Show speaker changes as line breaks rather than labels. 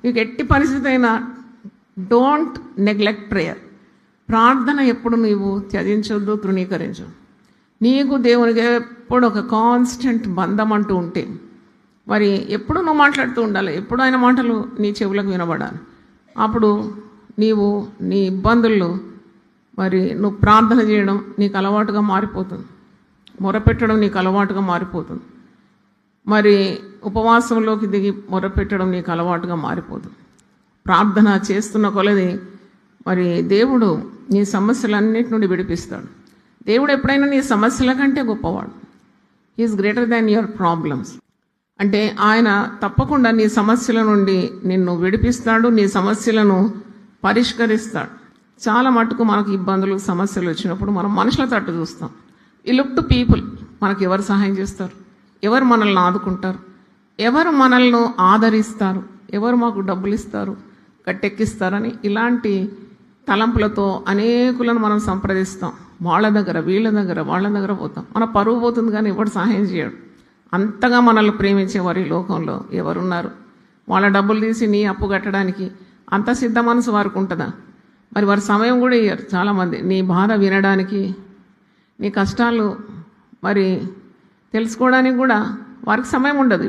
నీకు ఎట్టి పరిస్థితి అయినా డోంట్ నెగ్లెక్ట్ ప్రేయర్. ప్రార్థన ఎప్పుడు నీవు త్యజించొద్దు, తృణీకరించు. నీకు దేవునికి ఎప్పుడు ఒక కాన్స్టెంట్ బంధం అంటూ ఉంటే మరి ఎప్పుడు నువ్వు మాట్లాడుతూ ఉండాలి, ఎప్పుడు ఆయన మాటలు నీ చెవులకు వినబడాలి. అప్పుడు నీవు నీ ఇబ్బందుల్లో మరి నువ్వు ప్రార్థన చేయడం నీకు అలవాటుగా మారిపోతుంది, మొరపెట్టడం నీకు అలవాటుగా మారిపోతుంది, మరి ఉపవాసంలోకి దిగి మొరపెట్టడం నీకు అలవాటుగా మారిపోతుంది. ప్రార్థన చేస్తున్న కొలది మరి దేవుడు నీ సమస్యలన్నిటి నుండి విడిపిస్తాడు. దేవుడు ఎప్పుడైనా నీ సమస్యల కంటే గొప్పవాడు. He is greater than your problems. అంటే ఆయన తప్పకుండా నీ సమస్యల నుండి నిన్ను విడిపిస్తాడు, నీ సమస్యలను పరిష్కరిస్తాడు. చాలా మటుకు మనకు ఇబ్బందులు సమస్యలు వచ్చినప్పుడు మనం మనుషుల తట్టు చూస్తాం. ఈ లుక్ టు పీపుల్. మనకు ఎవరు సహాయం చేస్తారు, ఎవరు మనల్ని ఆదుకుంటారు, ఎవరు మనల్ని ఆదరిస్తారు, ఎవరు మాకు డబ్బులు ఇస్తారు, గట్టెక్కిస్తారని ఇలాంటి తలంపులతో అనేకులను మనం సంప్రదిస్తాం. వాళ్ళ దగ్గర వీళ్ళ దగ్గర పోతాం. మన పరువు పోతుంది కానీ ఎవడు సహాయం చేయడు. అంతగా మనల్ని ప్రేమించే వారి లోకంలో ఎవరున్నారు? వాళ్ళ డబ్బులు తీసి నీ అప్పు కట్టడానికి అంత సిద్ధ మనసు వారికి ఉంటుందా? మరి వారి సమయం కూడా ఇయ్యరు చాలామంది నీ బాధ వినడానికి, నీ కష్టాలు మరి తెలుసుకోవడానికి కూడా వారికి సమయం ఉండదు.